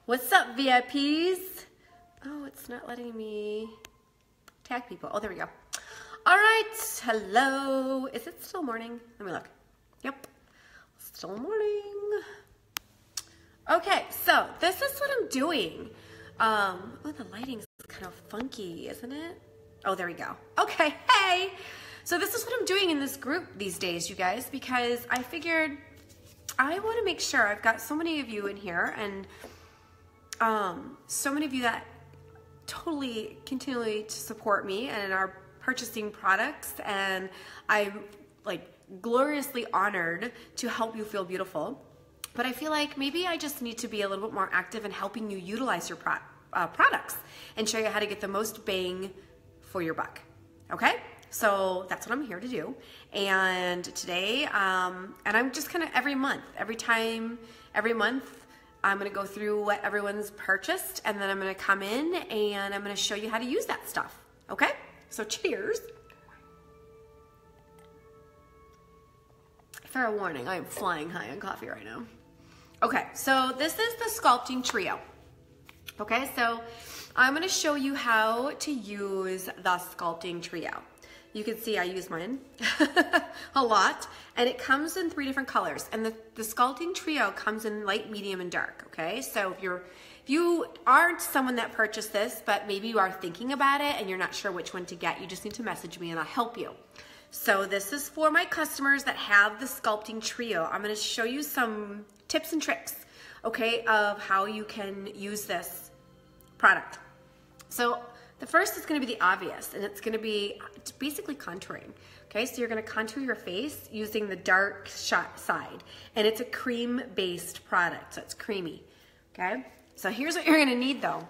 What's up, VIPs? Oh, it's not letting me tag people. Oh, there we go. All right, hello. Is it still morning? Let me look. Yep, still morning. Okay, so this is what I'm doing. Oh, the lighting's kind of funky, isn't it? Oh, there we go. Okay, hey. So this is what I'm doing in this group these days, you guys, because I figured I want to make sure I've got so many of you in here and so many of you that totally continually to support me and are purchasing products, and I'm like gloriously honored to help you feel beautiful. But I feel like maybe I just need to be a little bit more active in helping you utilize your products and show you how to get the most bang for your buck. Okay? So that's what I'm here to do. And today, and I'm just kind of every month, every month, I'm gonna go through what everyone's purchased, and then I'm gonna come in and I'm gonna show you how to use that stuff. Okay? So cheers. Fair warning, I am flying high on coffee right now. Okay, so this is the Sculpting Trio. Okay, so I'm gonna show you how to use the Sculpting Trio. You can see I use mine a lot, and it comes in 3 different colors. And the Sculpting Trio comes in light, medium, and dark, okay? So if you aren't someone that purchased this, but maybe you are thinking about it and you're not sure which one to get, you just need to message me and I'll help you. So this is for my customers that have the Sculpting Trio. I'm gonna show you some tips and tricks, okay, of how you can use this product. So the first is gonna be the obvious, and it's gonna be basically contouring. Okay, so you're gonna contour your face using the dark side, and it's a cream-based product, so it's creamy, okay? So here's what you're gonna need though.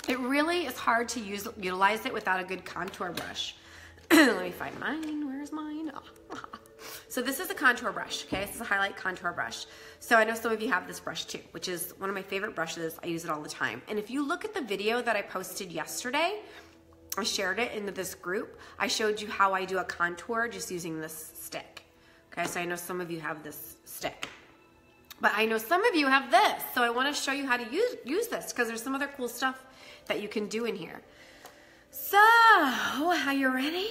It really is hard to utilize it without a good contour brush. Let me find mine, where's mine? Oh. So this is a contour brush, okay? This is a highlight contour brush. So I know some of you have this brush too, which is one of my favorite brushes. I use it all the time. And if you look at the video that I posted yesterday, I shared it into this group. I showed you how I do a contour just using this stick. Okay, so I know some of you have this stick, but I know some of you have this. So I wanna show you how to use this because there's some other cool stuff that you can do in here. So, are you ready?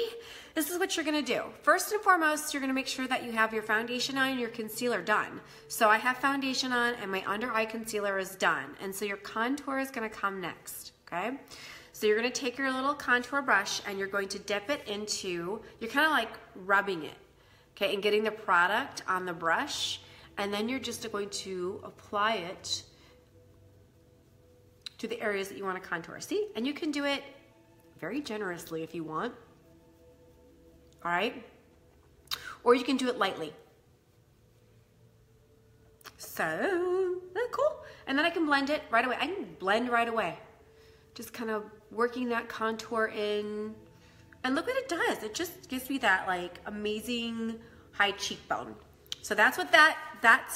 This is what you're gonna do. First and foremost, you're gonna make sure that you have your foundation on and your concealer done. So I have foundation on and my under eye concealer is done. And so your contour is gonna come next, okay? So you're gonna take your little contour brush and you're going to dip it into, you're kind of like rubbing it, okay, and getting the product on the brush. And then you're just going to apply it to the areas that you wanna contour. See, and you can do it very generously if you want. All right, or you can do it lightly. So, cool. And then I can blend it right away. I can blend right away. Just kind of working that contour in. And look what it does. It just gives me that like amazing high cheekbone. So that's what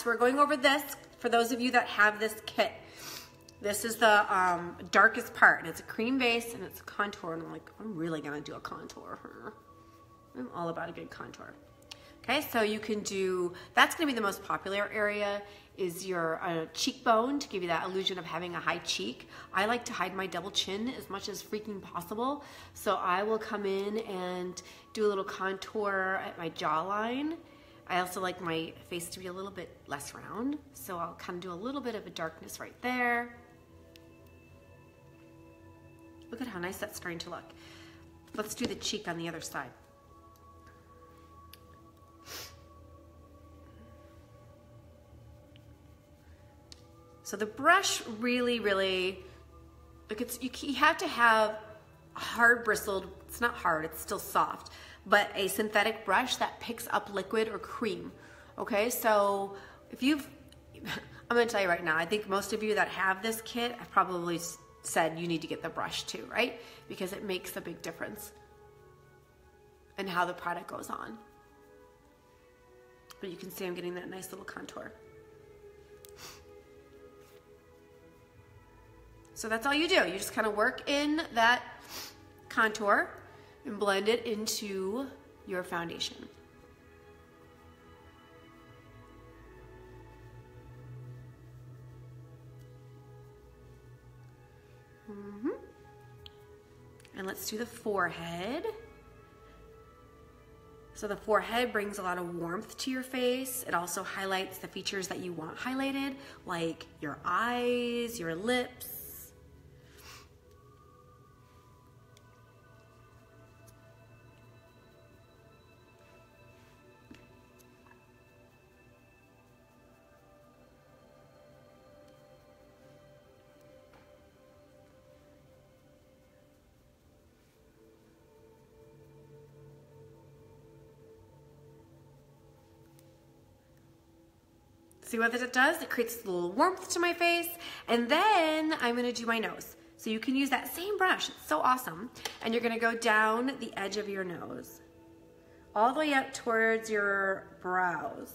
we're going over this for those of you that have this kit. This is the darkest part, and it's a cream base and it's a contour, and I'm like, I'm really gonna do a contour. I'm all about a good contour. Okay, so you can do, that's gonna be the most popular area, is your cheekbone, to give you that illusion of having a high cheek. I like to hide my double chin as much as freaking possible, so I will come in and do a little contour at my jawline. I also like my face to be a little bit less round, so I'll kind of do a little bit of a darkness right there. Look at how nice that's starting to look. Let's do the cheek on the other side. So the brush really, like you have to have a hard bristled, it's not hard, it's still soft, but a synthetic brush that picks up liquid or cream. Okay, so I'm gonna tell you right now, I think most of you that have this kit, I've probably said you need to get the brush too, right? Because it makes a big difference in how the product goes on. But you can see I'm getting that nice little contour. So that's all you do. You just kind of work in that contour and blend it into your foundation. And let's do the forehead. So the forehead brings a lot of warmth to your face. It also highlights the features that you want highlighted, like your eyes, your lips. See what it does? It creates a little warmth to my face. And then I'm gonna do my nose. So you can use that same brush, it's so awesome. And you're gonna go down the edge of your nose, all the way up towards your brows.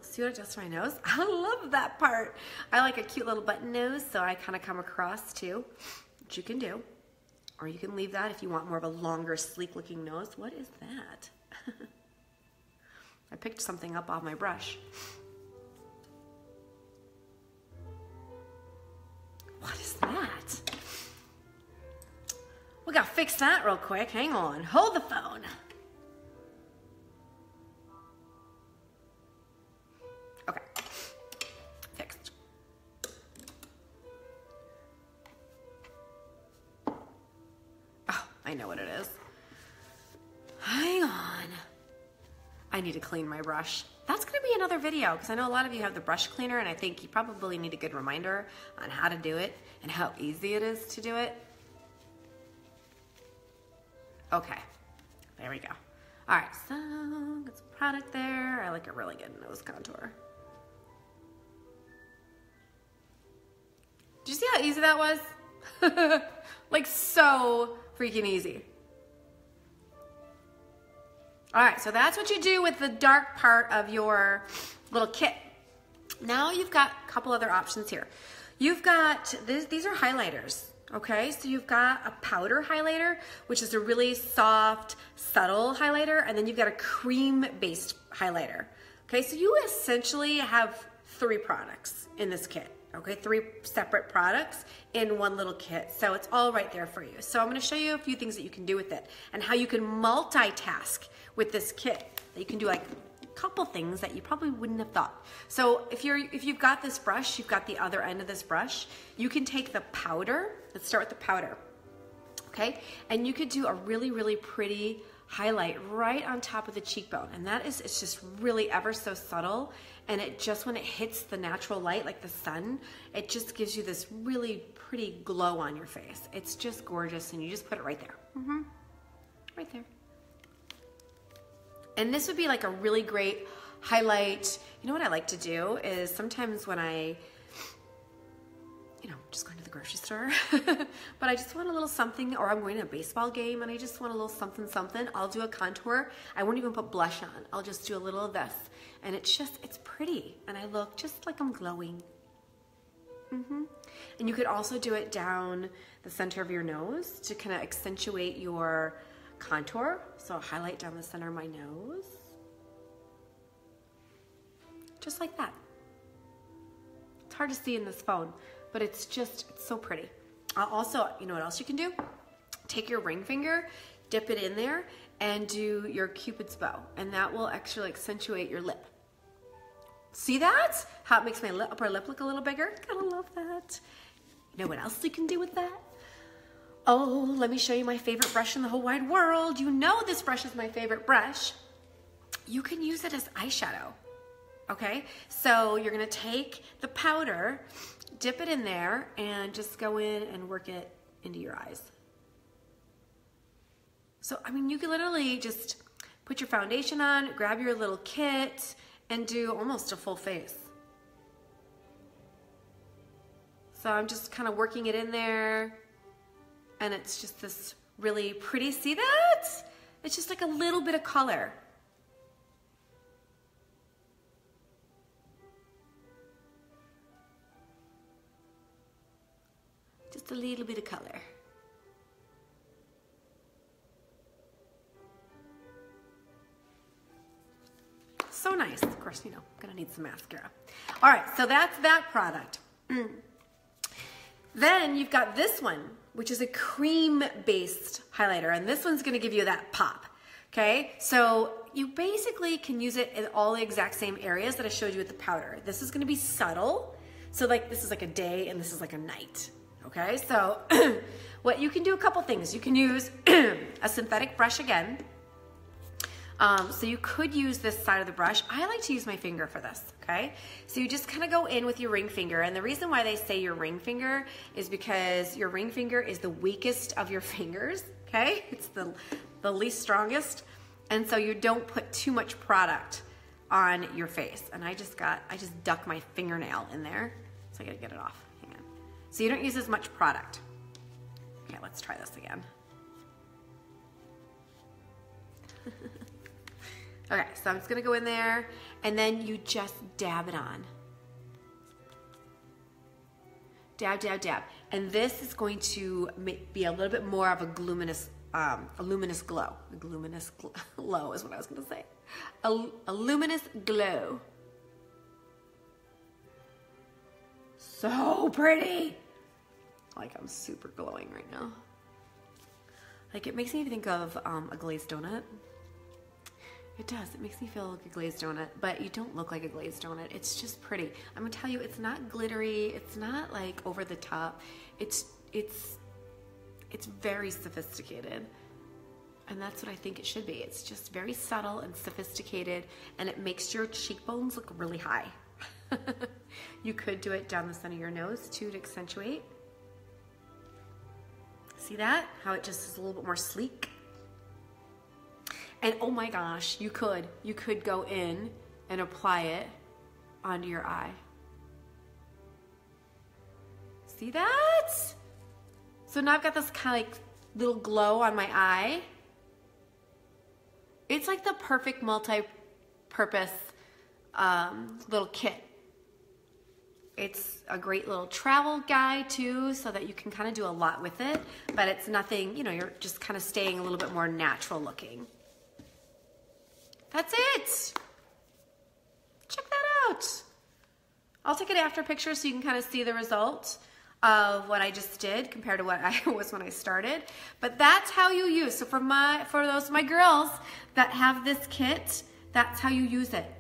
See what it does to my nose? I love that part. I like a cute little button nose, so I kind of come across too, which you can do. Or you can leave that if you want more of a longer, sleek looking nose. What is that? I picked something up off my brush. What is that? We gotta fix that real quick. Hang on, hold the phone. Okay, fixed. Oh, I know what it is. Hang on. I need to clean my brush. That's gonna be another video because I know a lot of you have the brush cleaner and I think you probably need a good reminder on how to do it and how easy it is to do it. Okay, there we go. All right, so get some product there. I like a really good nose contour. Did you see how easy that was? Like so freaking easy. All right, so that's what you do with the dark part of your little kit. Now you've got a couple other options here. You've got, these are highlighters, okay? So you've got a powder highlighter, which is a really soft, subtle highlighter, and then you've got a cream-based highlighter. Okay, so you essentially have 3 products in this kit. Okay, 3 separate products in one little kit. So it's all right there for you. So I'm gonna show you a few things that you can do with it and how you can multitask with this kit. That you can do like a couple things that you probably wouldn't have thought. So if you've got this brush, you've got the other end of this brush, you can take the powder. Let's start with the powder, okay? And you could do a really, really pretty highlight right on top of the cheekbone. And that is, it's just really ever so subtle. And it just, when it hits the natural light, like the sun, it just gives you this really pretty glow on your face. It's just gorgeous, and you just put it right there. Right there. And this would be like a really great highlight. You know what I like to do is sometimes when I, just going to the grocery store, but I just want a little something, or I'm going to a baseball game and I just want a little something, something, I'll do a contour. I won't even put blush on. I'll just do a little of this. And it's pretty. And I look just like I'm glowing. And you could also do it down the center of your nose to kind of accentuate your contour. So I'll highlight down the center of my nose. Just like that. It's hard to see in this phone, but it's so pretty. Also, you know what else you can do? Take your ring finger, dip it in there, and do your Cupid's bow, and that will actually accentuate your lip. See that? How it makes my upper lip look a little bigger? Gotta love that. You know what else you can do with that? Oh, let me show you my favorite brush in the whole wide world. You know this brush is my favorite brush. You can use it as eyeshadow, okay? So you're gonna take the powder, dip it in there, and just go in and work it into your eyes. So, I mean, you can literally just put your foundation on, grab your little kit, and do almost a full face. So I'm just kind of working it in there, and it's just this really pretty, see that? It's just like a little bit of color. Just a little bit of color. So nice. Of course, you know, gonna need some mascara. All right, so that's that product. Then you've got this one, which is a cream-based highlighter, and this one's gonna give you that pop, okay? So you basically can use it in all the exact same areas that I showed you with the powder. This is gonna be subtle. So like, this is like a day and this is like a night, okay? So what you can do, a couple things. You can use a synthetic brush again. So you could use this side of the brush. I like to use my finger for this, okay? So you just kind of go in with your ring finger. And the reason why they say your ring finger is because your ring finger is the weakest of your fingers, okay? It's the least strongest. And so you don't put too much product on your face. And I just duck my fingernail in there. So I gotta get it off, hang on. So you don't use as much product. Okay, let's try this again. Okay, so I'm just gonna go in there and then you just dab it on. Dab, dab, dab. And this is going to be a little bit more of a luminous glow. A luminous glow is what I was gonna say. A luminous glow. So pretty. Like I'm super glowing right now. Like it makes me think of a glazed donut. It does. It makes me feel like a glazed donut, but you don't look like a glazed donut. It's just pretty. I'm gonna tell you, it's not glittery. It's not like over the top. It's very sophisticated, and that's what I think it should be. It's just very subtle and sophisticated, and it makes your cheekbones look really high. You could do it down the center of your nose too to accentuate. See that? How it just is a little bit more sleek. And oh my gosh, you could go in and apply it onto your eye. See that? So now I've got this kind of like little glow on my eye. It's like the perfect multi-purpose little kit. It's a great little travel guide too, so that you can kind of do a lot with it, but it's nothing, you know, you're just kind of staying a little bit more natural looking. That's it. Check that out. I'll take an after picture so you can kind of see the result of what I just did compared to what I was when I started. But that's how you use. So for those of my girls that have this kit, that's how you use it.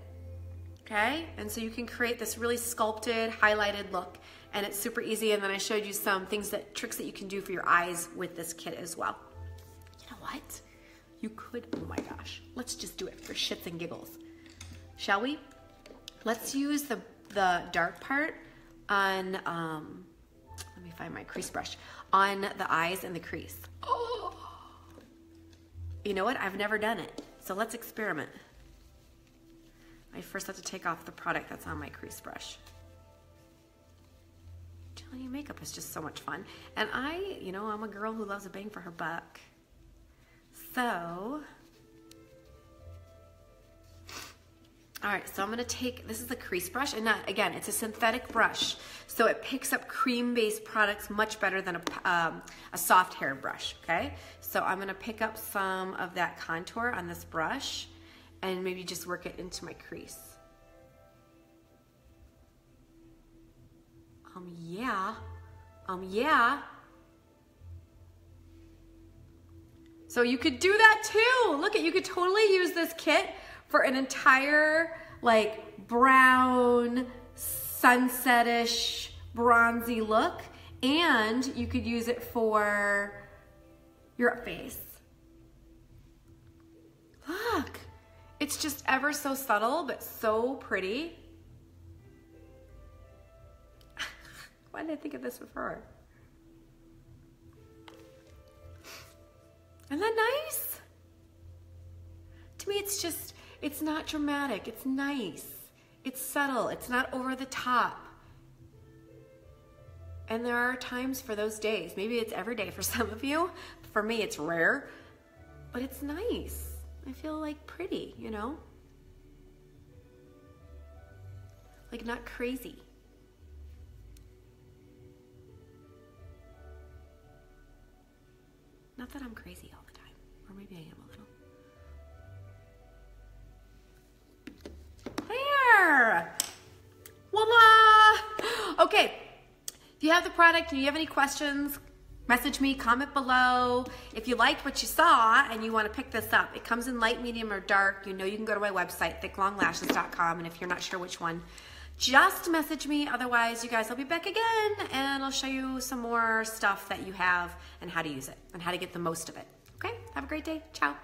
Okay? And so you can create this really sculpted, highlighted look. And it's super easy. And then I showed you some tricks that you can do for your eyes with this kit as well. You know what? You could, oh my gosh, let's just do it for shits and giggles. Shall we? Let's use the dark part on, let me find my crease brush, on the eyes and the crease. Oh. You know what? I've never done it. So let's experiment. I first have to take off the product that's on my crease brush. I'm telling you, makeup is just so much fun. And I'm a girl who loves a bang for her buck. So, all right, so I'm gonna take, this is the crease brush, and again, it's a synthetic brush, so it picks up cream-based products much better than a soft hair brush, okay? So I'm gonna pick up some of that contour on this brush and maybe just work it into my crease. Yeah. So you could do that too. Look you could totally use this kit for an entire like brown, sunsetish, bronzy look. And you could use it for your face. Look, it's just ever so subtle, but so pretty. Why didn't I think of this before? Isn't that nice? To me, it's not dramatic. It's nice. It's subtle. It's not over the top. And there are times for those days. Maybe it's every day for some of you. For me, it's rare. But it's nice. I feel like pretty, you know? Like not crazy. Not that I'm crazy all the time, or maybe I am a little. There. Voila! Okay, if you have the product and you have any questions, message me, comment below. If you liked what you saw and you want to pick this up, it comes in light, medium, or dark. You know you can go to my website, thicklonglashes.com, and if you're not sure which one, just message me. Otherwise, you guys, I'll be back again, and I'll show you some more stuff that you have and how to use it and how to get the most of it. Okay, have a great day. Ciao.